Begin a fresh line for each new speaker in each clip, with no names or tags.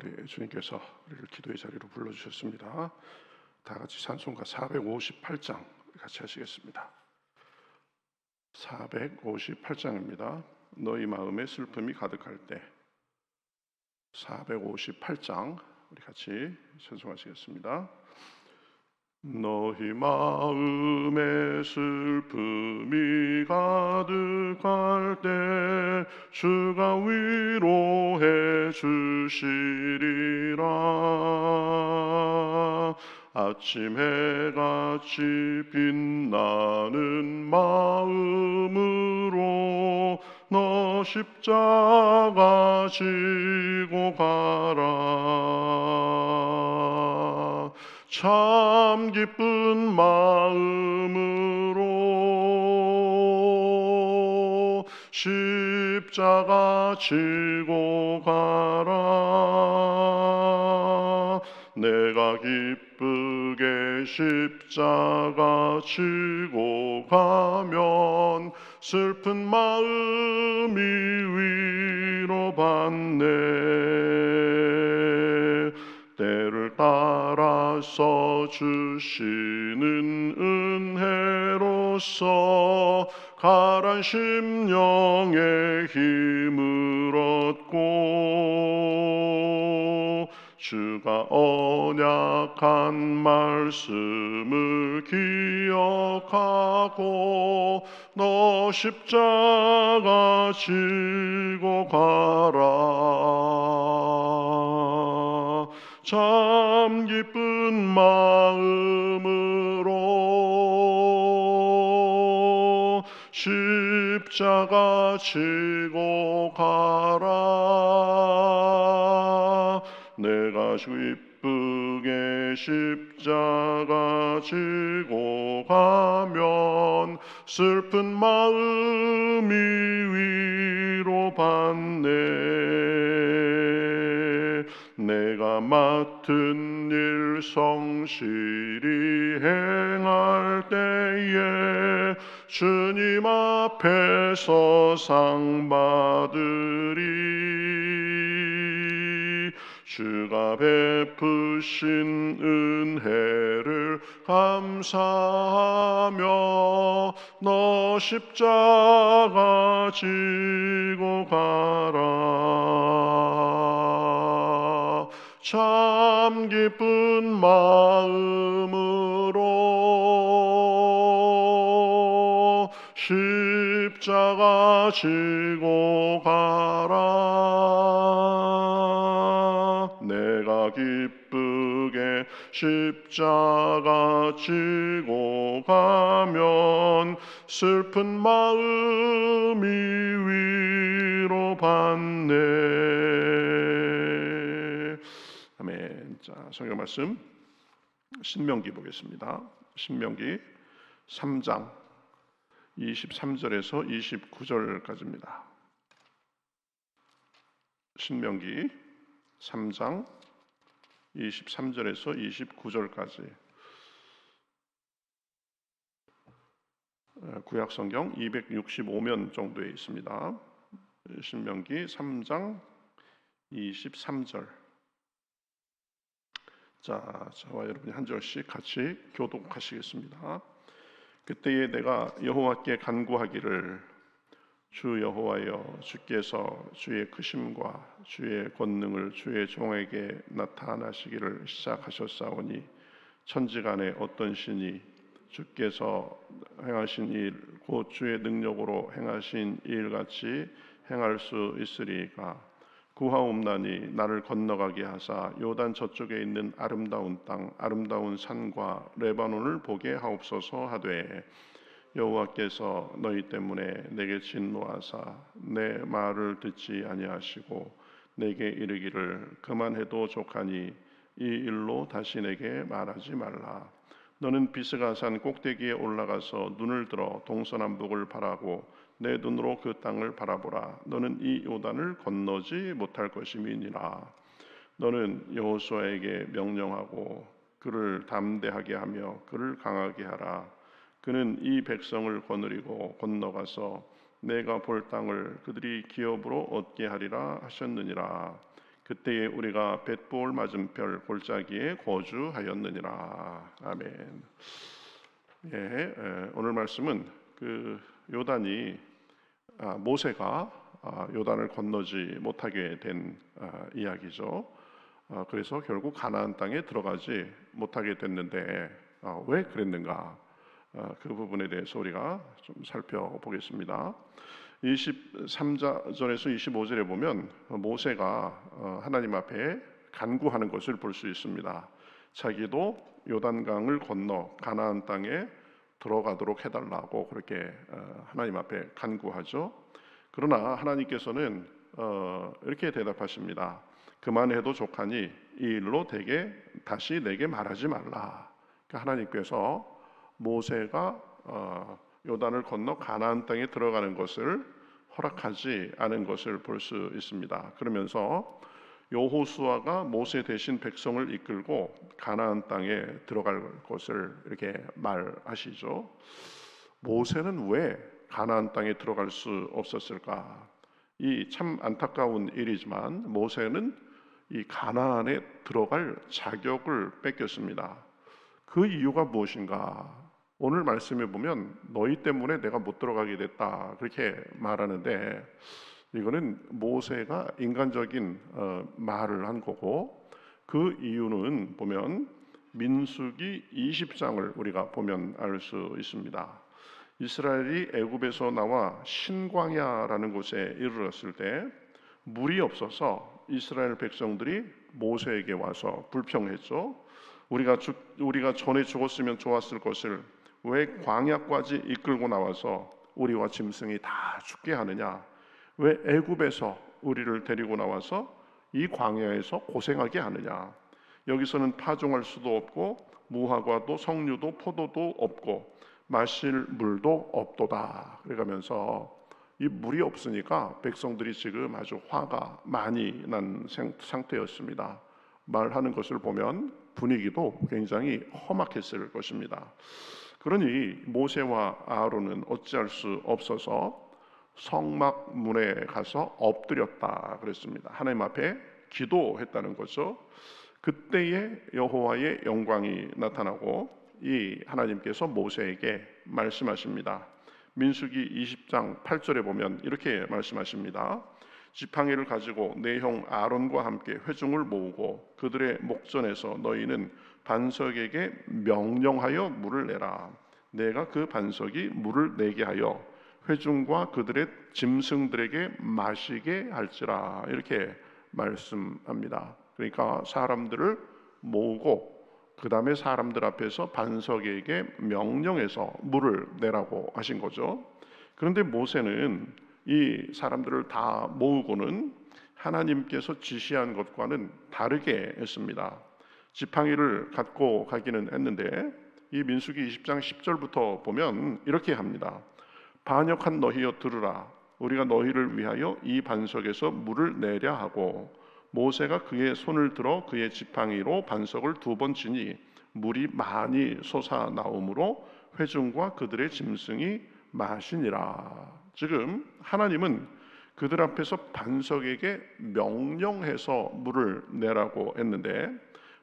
우리 주님께서 우리를 기도의 자리로 불러주셨습니다. 다 같이 찬송가 458장 같이 하시겠습니다. 458장입니다. 너희 마음에 슬픔이 가득할 때. 458장 우리 같이 찬송하시겠습니다. 너희 마음에 슬픔이 가득할 때 주가 위로해 주시리라. 아침 해같이 빛나는 마음으로 너 십자가 지고 가라. 참 기쁜 마음으로 십자가 지고 가라. 내가 기쁘게 십자가 지고 가면 슬픈 마음이 위로받네. 때를 따라서 주시는 은혜로서 가란 심령의 힘을 얻고 주가 언약한 말씀을 기억하고 너 십자가 지고 가라. 참 기쁜 마음으로 십자가 지고 가라. 내가 기쁘게 십자가 지고 가면 슬픈 마음이 위로받네. 내가 맡은 일 성실히 행할 때에 주님 앞에서 상 받으리. 주가 베푸신 은혜를 감사하며 너 십자가 지고 가라. 참 기쁜 마음으로 십자가 지고 가라. 내가 기쁘게 십자가 지고 가면 슬픈 마음이 위로받네. 아멘. 자, 성경 말씀 신명기 보겠습니다. 신명기 3장 23절에서 29절까지입니다. 신명기 3장 23절에서 29절까지. 구약성경 265면 정도에 있습니다. 신명기 3장 23절. 자, 저와 여러분이 한 절씩 같이 교독하시겠습니다. 그때에 내가 여호와께 간구하기를 주 여호와여, 주께서 주의 크심과 주의 권능을 주의 종에게 나타나시기를 시작하셨사오니 천지간에 어떤 신이 주께서 행하신 일 곧 주의 능력으로 행하신 일같이 행할 수 있으리까? 구하옵나니 나를 건너가게 하사 요단 저쪽에 있는 아름다운 땅 아름다운 산과 레바논을 보게 하옵소서 하되 여호와께서 너희 때문에 내게 진노하사 내 말을 듣지 아니하시고 내게 이르기를 그만해도 족하니 이 일로 다시 내게 말하지 말라. 너는 비스가산 꼭대기에 올라가서 눈을 들어 동서남북을 바라고 내 눈으로 그 땅을 바라보라. 너는 이 요단을 건너지 못할 것임이니라. 너는 여호수아에게 명령하고 그를 담대하게 하며 그를 강하게 하라. 그는 이 백성을 거느리고 건너가서 내가 볼 땅을 그들이 기업으로 얻게 하리라 하셨느니라. 그때에 우리가 벳볼 맞은편 골짜기에 거주하였느니라. 아멘. 오늘 말씀은 그 요단이 모세가 요단을 건너지 못하게 된 이야기죠. 그래서 결국 가나안 땅에 들어가지 못하게 됐는데 왜 그랬는가? 그 부분에 대해서 우리가 좀 살펴보겠습니다. 23절에서 25절에 보면 모세가 하나님 앞에 간구하는 것을 볼 수 있습니다. 자기도 요단강을 건너 가나안 땅에 들어가도록 해달라고 그렇게 하나님 앞에 간구하죠. 그러나 하나님께서는 이렇게 대답하십니다. 그만해도 족하니 이 일로 대개 다시 내게 말하지 말라. 그러니까 하나님께서 모세가 요단을 건너 가나안 땅에 들어가는 것을 허락하지 않은 것을 볼 수 있습니다. 그러면서 여호수아가 모세 대신 백성을 이끌고 가나안 땅에 들어갈 것을 이렇게 말하시죠. 모세는 왜 가나안 땅에 들어갈 수 없었을까? 이 참 안타까운 일이지만 모세는 이 가나안에 들어갈 자격을 뺏겼습니다. 그 이유가 무엇인가? 오늘 말씀에 보면 너희 때문에 내가 못 들어가게 됐다 그렇게 말하는데 이거는 모세가 인간적인 말을 한 거고 그 이유는 보면 민수기 20장을 우리가 보면 알 수 있습니다. 이스라엘이 애굽에서 나와 신광야라는 곳에 이르렀을 때 물이 없어서 이스라엘 백성들이 모세에게 와서 불평했죠. 우리가 전에 죽었으면 좋았을 것을 왜 광야까지 이끌고 나와서 우리와 짐승이 다 죽게 하느냐? 왜 애굽에서 우리를 데리고 나와서 이 광야에서 고생하게 하느냐? 여기서는 파종할 수도 없고 무화과도 성류도 포도도 없고 마실 물도 없도다. 그래가면서 이 물이 없으니까 백성들이 지금 아주 화가 많이 난 상태였습니다. 말하는 것을 보면 분위기도 굉장히 험악했을 것입니다. 그러니 모세와 아론은 어찌할 수 없어서 성막문에 가서 엎드렸다 그랬습니다. 하나님 앞에 기도했다는 거죠. 그때에 여호와의 영광이 나타나고 이 하나님께서 모세에게 말씀하십니다. 민수기 20장 8절에 보면 이렇게 말씀하십니다. 지팡이를 가지고 내 형 아론과 함께 회중을 모으고 그들의 목전에서 너희는 반석에게 명령하여 물을 내라. 내가 그 반석이 물을 내게 하여 회중과 그들의 짐승들에게 마시게 할지라. 이렇게 말씀합니다. 그러니까 사람들을 모으고 그 다음에 사람들 앞에서 반석에게 명령해서 물을 내라고 하신 거죠. 그런데 모세는 이 사람들을 다 모으고는 하나님께서 지시한 것과는 다르게 했습니다. 지팡이를 갖고 가기는 했는데 이 민수기 20장 10절부터 보면 이렇게 합니다. 반역한 너희여 들으라. 우리가 너희를 위하여 이 반석에서 물을 내랴 하고 모세가 그의 손을 들어 그의 지팡이로 반석을 2번 치니 물이 많이 솟아나오므로 회중과 그들의 짐승이 마시니라. 지금 하나님은 그들 앞에서 반석에게 명령해서 물을 내라고 했는데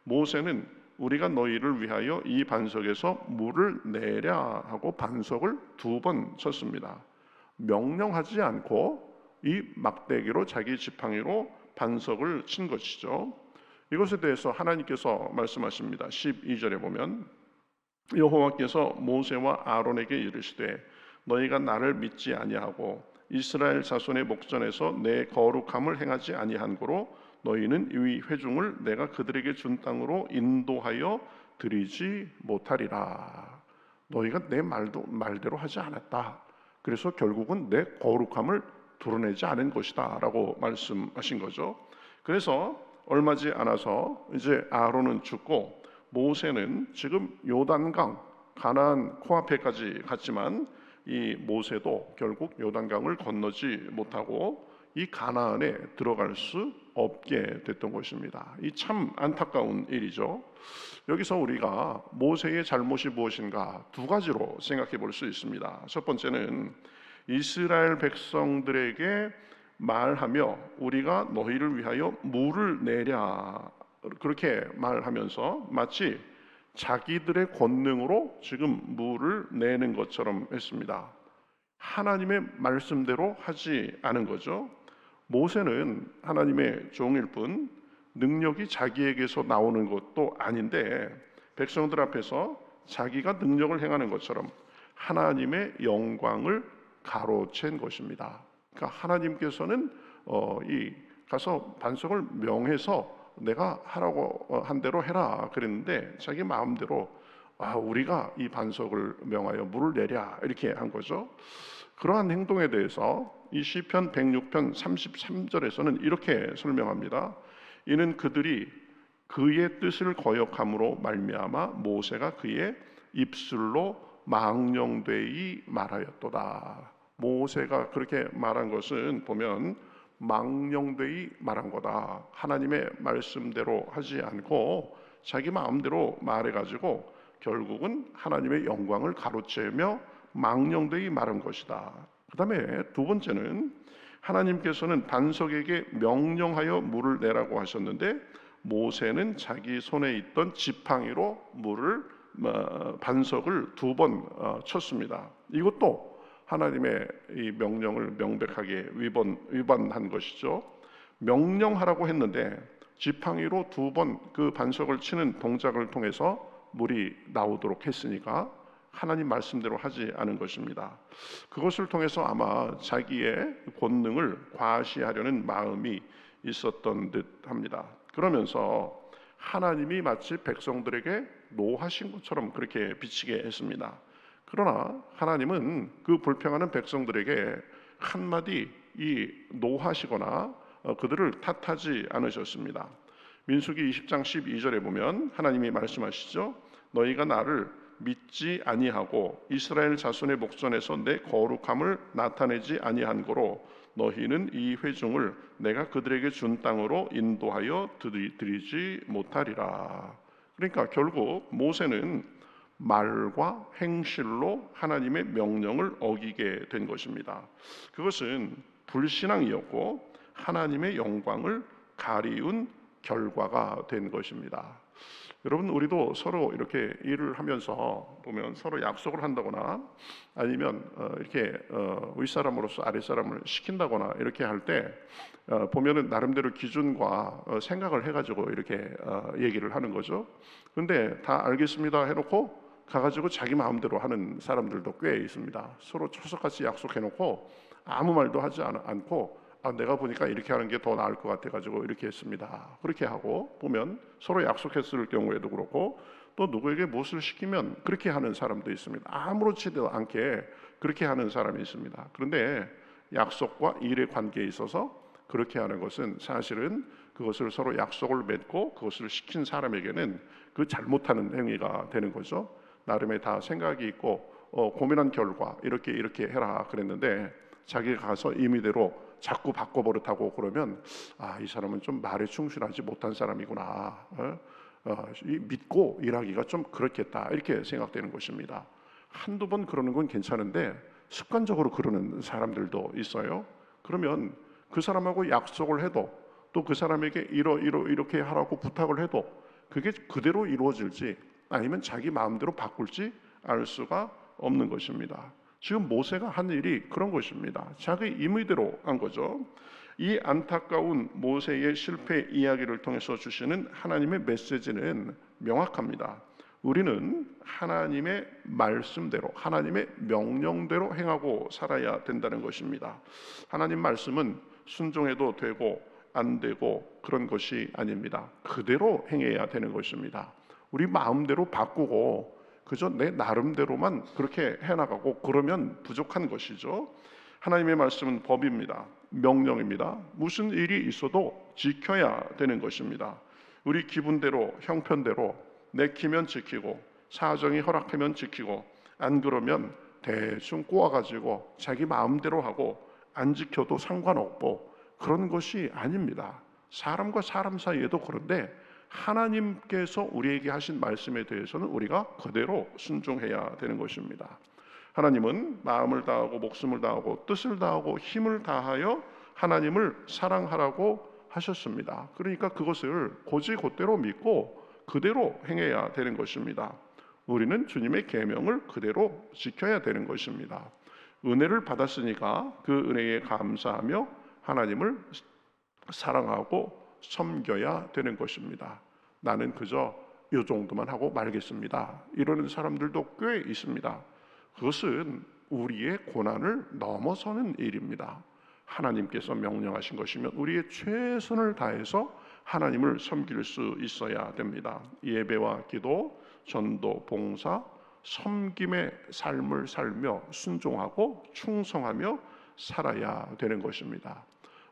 모세는 우리가 너희를 위하여 이 반석에서 물을 내랴 하고 반석을 2번 쳤습니다. 명령하지 않고 이 막대기로 자기 지팡이로 반석을 친 것이죠. 이것에 대해서 하나님께서 말씀하십니다. 12절에 보면 여호와께서 모세와 아론에게 이르시되 너희가 나를 믿지 아니하고 이스라엘 자손의 목전에서 내 거룩함을 행하지 아니한 고로 너희는 이 회중을 내가 그들에게 준 땅으로 인도하여 드리지 못하리라. 너희가 내 말대로 하지 않았다. 그래서 결국은 내 거룩함을 드러내지 않은 것이다 라고 말씀하신 거죠. 그래서 얼마지 않아서 이제 아론은 죽고 모세는 지금 요단강 가나안 코앞에까지 갔지만 이 모세도 결국 요단강을 건너지 못하고 이 가나안에 들어갈 수 없게 됐던 것입니다. 이 참 안타까운 일이죠. 여기서 우리가 모세의 잘못이 무엇인가 2가지로 생각해 볼 수 있습니다. 첫 번째는 이스라엘 백성들에게 말하며 우리가 너희를 위하여 물을 내랴, 그렇게 말하면서 마치 자기들의 권능으로 지금 물을 내는 것처럼 했습니다. 하나님의 말씀대로 하지 않은 거죠. 모세는 하나님의 종일 뿐 능력이 자기에게서 나오는 것도 아닌데 백성들 앞에서 자기가 능력을 행하는 것처럼 하나님의 영광을 가로챈 것입니다. 그러니까 하나님께서는 가서 반석을 명해서 내가 하라고 한 대로 해라 그랬는데 자기 마음대로 우리가 이 반석을 명하여 물을 내랴 이렇게 한 거죠. 그러한 행동에 대해서 이 시편 106편 33절에서는 이렇게 설명합니다. 이는 그들이 그의 뜻을 거역함으로 말미암아 모세가 그의 입술로 망령되이 말하였도다. 모세가 그렇게 말한 것은 보면 망령되이 말한 거다. 하나님의 말씀대로 하지 않고 자기 마음대로 말해가지고 결국은 하나님의 영광을 가로채며 망령되이 말한 것이다. 그 다음에 두 번째는 하나님께서는 반석에게 명령하여 물을 내라고 하셨는데 모세는 자기 손에 있던 지팡이로 물을 반석을 두 번 쳤습니다. 이것도 하나님의 이 명령을 명백하게 위반한 것이죠. 명령하라고 했는데 지팡이로 두 번 그 반석을 치는 동작을 통해서 물이 나오도록 했으니까 하나님 말씀대로 하지 않은 것입니다. 그것을 통해서 아마 자기의 권능을 과시하려는 마음이 있었던 듯합니다. 그러면서 하나님이 마치 백성들에게 노하신 것처럼 그렇게 비치게 했습니다. 그러나 하나님은 그 불평하는 백성들에게 한마디 노하시거나 그들을 탓하지 않으셨습니다. 민수기 20장 12절에 보면 하나님이 말씀하시죠. 너희가 나를 믿지 아니하고 이스라엘 자손의 목전에서 내 거룩함을 나타내지 아니한 고로 너희는 이 회중을 내가 그들에게 준 땅으로 인도하여 드리지 못하리라. 그러니까 결국 모세는 말과 행실로 하나님의 명령을 어기게 된 것입니다. 그것은 불신앙이었고 하나님의 영광을 가리운 결과가 된 것입니다. 여러분, 우리도 서로 이렇게 일을 하면서 보면 서로 약속을 한다거나 아니면 이렇게 윗사람으로서 아랫사람을 시킨다거나 이렇게 할 때 보면은 나름대로 기준과 생각을 해가지고 이렇게 얘기를 하는 거죠. 그런데 다 알겠습니다 해놓고 가가지고 자기 마음대로 하는 사람들도 꽤 있습니다. 서로 초석같이 약속해놓고 아무 말도 하지 않고 내가 보니까 이렇게 하는 게 더 나을 것 같아가지고 이렇게 했습니다. 그렇게 하고 보면 서로 약속했을 경우에도 그렇고 또 누구에게 무엇을 시키면 그렇게 하는 사람도 있습니다. 아무렇지도 않게 그렇게 하는 사람이 있습니다. 그런데 약속과 일의 관계에 있어서 그렇게 하는 것은 사실은 그것을 서로 약속을 맺고 그것을 시킨 사람에게는 그 잘못하는 행위가 되는 거죠. 나름의 다 생각이 있고 고민한 결과 이렇게 해라 그랬는데 자기가 가서 임의대로 자꾸 바꿔버릇하고 그러면 이 사람은 좀 말에 충실하지 못한 사람이구나. 믿고 일하기가 좀 그렇겠다 이렇게 생각되는 것입니다. 한두 번 그러는 건 괜찮은데 습관적으로 그러는 사람들도 있어요. 그러면 그 사람하고 약속을 해도 또 그 사람에게 이렇게 하라고 부탁을 해도 그게 그대로 이루어질지 아니면 자기 마음대로 바꿀지 알 수가 없는 것입니다. 지금 모세가 한 일이 그런 것입니다. 자기 임의대로 한 거죠. 이 안타까운 모세의 실패 이야기를 통해서 주시는 하나님의 메시지는 명확합니다. 우리는 하나님의 말씀대로 하나님의 명령대로 행하고 살아야 된다는 것입니다. 하나님 말씀은 순종해도 되고 안 되고 그런 것이 아닙니다. 그대로 행해야 되는 것입니다. 우리 마음대로 바꾸고 그저 내 나름대로만 그렇게 해나가고 그러면 부족한 것이죠. 하나님의 말씀은 법입니다. 명령입니다. 무슨 일이 있어도 지켜야 되는 것입니다. 우리 기분대로 형편대로 내키면 지키고 사정이 허락하면 지키고 안 그러면 대충 꼬아가지고 자기 마음대로 하고 안 지켜도 상관없고 그런 것이 아닙니다. 사람과 사람 사이에도 그런데 하나님께서 우리에게 하신 말씀에 대해서는 우리가 그대로 순종해야 되는 것입니다. 하나님은 마음을 다하고 목숨을 다하고 뜻을 다하고 힘을 다하여 하나님을 사랑하라고 하셨습니다. 그러니까 그것을 곧이곧대로 믿고 그대로 행해야 되는 것입니다. 우리는 주님의 계명을 그대로 지켜야 되는 것입니다. 은혜를 받았으니까 그 은혜에 감사하며 하나님을 사랑하고 섬겨야 되는 것입니다. 나는 그저 이 정도만 하고 말겠습니다, 이러는 사람들도 꽤 있습니다. 그것은 우리의 고난을 넘어서는 일입니다. 하나님께서 명령하신 것이면 우리의 최선을 다해서 하나님을 섬길 수 있어야 됩니다. 예배와 기도, 전도, 봉사, 섬김의 삶을 살며 순종하고 충성하며 살아야 되는 것입니다.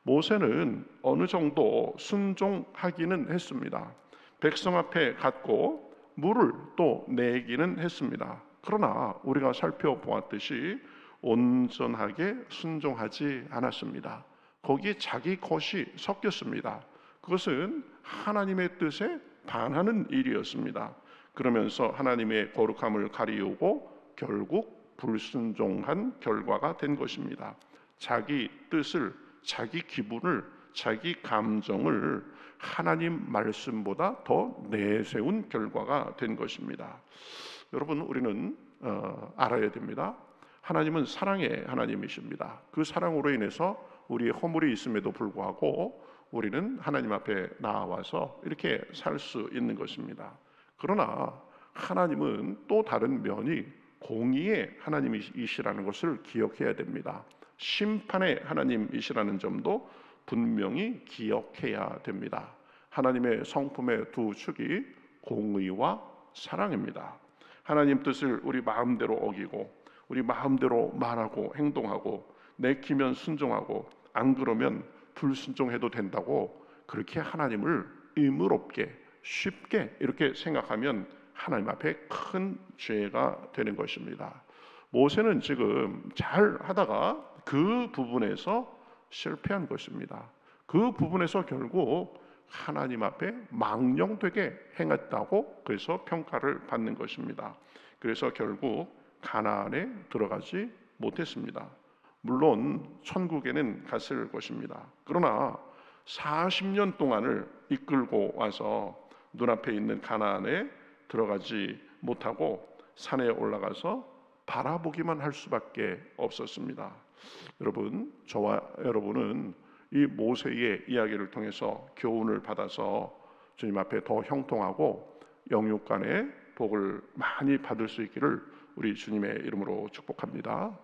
모세는 어느 정도 순종하기는 했습니다. 백성 앞에 갔고 물을 또 내기는 했습니다. 그러나 우리가 살펴보았듯이 온전하게 순종하지 않았습니다. 거기에 자기 것이 섞였습니다. 그것은 하나님의 뜻에 반하는 일이었습니다. 그러면서 하나님의 거룩함을 가리우고 결국 불순종한 결과가 된 것입니다. 자기 뜻을, 자기 기분을, 자기 감정을 하나님 말씀보다 더 내세운 결과가 된 것입니다. 여러분, 우리는 알아야 됩니다. 하나님은 사랑의 하나님이십니다. 그 사랑으로 인해서 우리의 허물이 있음에도 불구하고 우리는 하나님 앞에 나와서 이렇게 살 수 있는 것입니다. 그러나 하나님은 또 다른 면이 공의의 하나님이시라는 것을 기억해야 됩니다. 심판의 하나님이시라는 점도 분명히 기억해야 됩니다. 하나님의 성품의 두 축이 공의와 사랑입니다. 하나님 뜻을 우리 마음대로 어기고 우리 마음대로 말하고 행동하고 내키면 순종하고 안 그러면 불순종해도 된다고 그렇게 하나님을 의무롭게 쉽게 이렇게 생각하면 하나님 앞에 큰 죄가 되는 것입니다. 모세는 지금 잘 하다가 그 부분에서 실패한 것입니다. 그 부분에서 결국 하나님 앞에 망령되게 행했다고 그래서 평가를 받는 것입니다. 그래서 결국 가나안에 들어가지 못했습니다. 물론 천국에는 갔을 것입니다. 그러나 40년 동안을 이끌고 와서 눈앞에 있는 가나안에 들어가지 못하고 산에 올라가서 바라보기만 할 수밖에 없었습니다. 여러분, 저와 여러분은 이 모세의 이야기를 통해서 교훈을 받아서 주님 앞에 더 형통하고 영육간의 복을 많이 받을 수 있기를 우리 주님의 이름으로 축복합니다.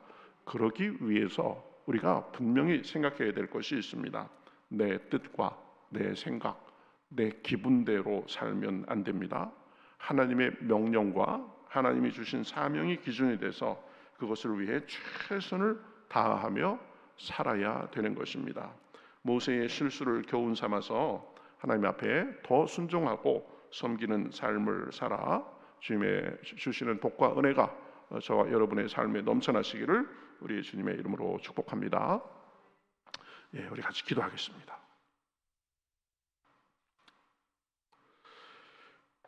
그러기 위해서 우리가 분명히 생각해야 될 것이 있습니다. 내 뜻과 내 생각, 내 기분대로 살면 안 됩니다. 하나님의 명령과 하나님이 주신 사명이 기준이 돼서 그것을 위해 최선을 다하며 살아야 되는 것입니다. 모세의 실수를 교훈 삼아서 하나님 앞에 더 순종하고 섬기는 삶을 살아 주님의 주시는 복과 은혜가 저와 여러분의 삶에 넘쳐나시기를 우리 주님의 이름으로 축복합니다. 예, 우리 같이 기도하겠습니다.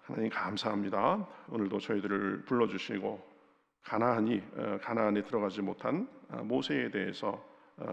하나님 감사합니다. 오늘도 저희들을 불러주시고 가나안에 들어가지 못한 모세에 대해서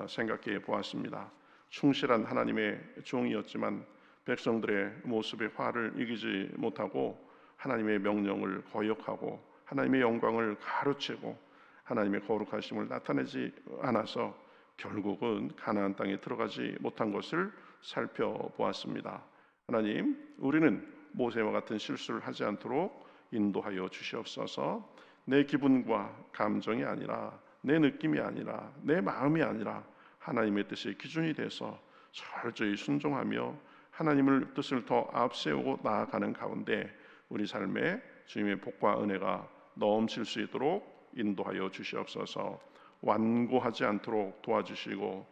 생각해 보았습니다. 충실한 하나님의 종이었지만 백성들의 모습의 화를 이기지 못하고 하나님의 명령을 거역하고 하나님의 영광을 가로채고 하나님의 거룩하심을 나타내지 않아서 결국은 가나안 땅에 들어가지 못한 것을 살펴보았습니다. 하나님, 우리는 모세와 같은 실수를 하지 않도록 인도하여 주시옵소서. 내 기분과 감정이 아니라 내 느낌이 아니라 내 마음이 아니라 하나님의 뜻이 기준이 돼서 철저히 순종하며 하나님의 뜻을 더 앞세우고 나아가는 가운데 우리 삶에 주님의 복과 은혜가 넘칠 수 있도록 인도하여 주시옵소서. 완고하지 않도록 도와주시고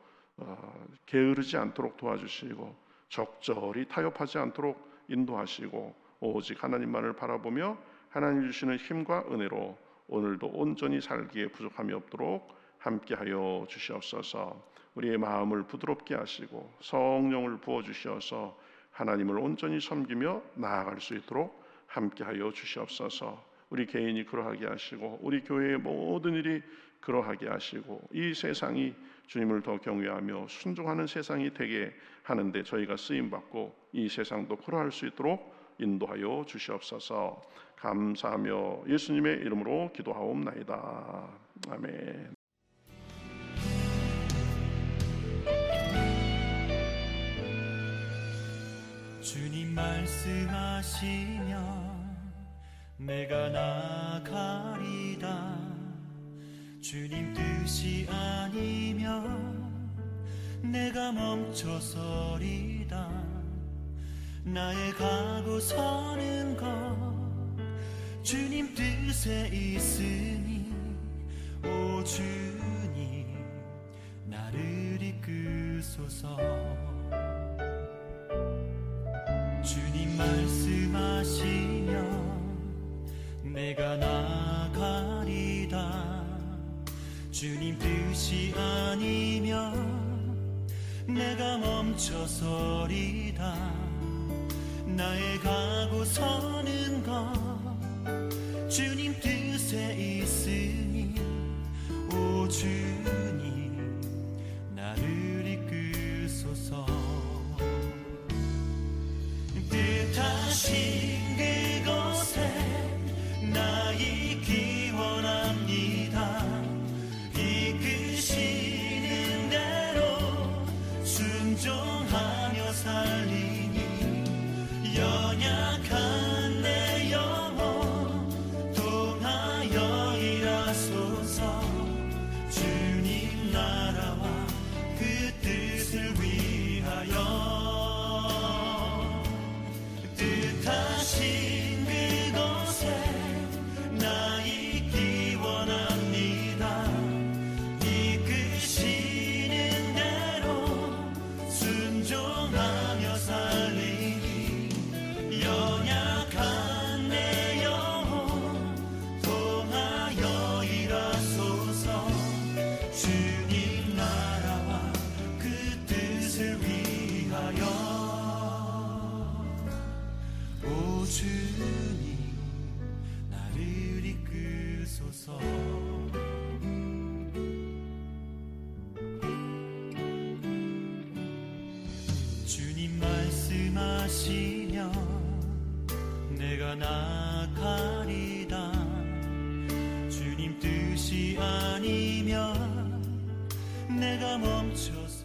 게으르지 않도록 도와주시고 적절히 타협하지 않도록 인도하시고 오직 하나님만을 바라보며 하나님 주시는 힘과 은혜로 오늘도 온전히 살기에 부족함이 없도록 함께하여 주시옵소서. 우리의 마음을 부드럽게 하시고 성령을 부어주셔서 하나님을 온전히 섬기며 나아갈 수 있도록 함께하여 주시옵소서. 우리 개인이 그러하게 하시고 우리 교회의 모든 일이 그러하게 하시고 이 세상이 주님을 더 경외하며 순종하는 세상이 되게 하는데 저희가 쓰임받고 이 세상도 그러할 수 있도록 인도하여 주시옵소서. 감사하며 예수님의 이름으로 기도하옵나이다. 아멘.
주님 말씀하시면 내가 나가리다. 주님 뜻이 아니면 내가 멈춰서리다. 나의 가고 서는 것 주님 뜻에 있으니 오 주님 나를 이끄소서. 주님 말씀하시면 내가 나가리다. 주님 뜻이 아니면 내가 멈춰서리다. 나의 가고 서는 것 주님 뜻에 있으니 오 주님 나를 이끄소서. 뜻하신 그곳에 나 있기 원합니다. 이끄시는 대로 순종하며 살리니 연약한 내 영혼 통하여 일하소서. 주님 나라와 그 뜻을 위하여 뜻하신 그곳에 나 있기 원합니다. 이끄시는 대로 순종하며 살리니 연약한 내 영혼 통하여 일하소서. 주님 나라와 그 뜻을 위하여 오 주님 나를 이끄소서. 주님 말씀하시면 내가 나가리다. 주님 뜻이 아니면 내가 멈춰서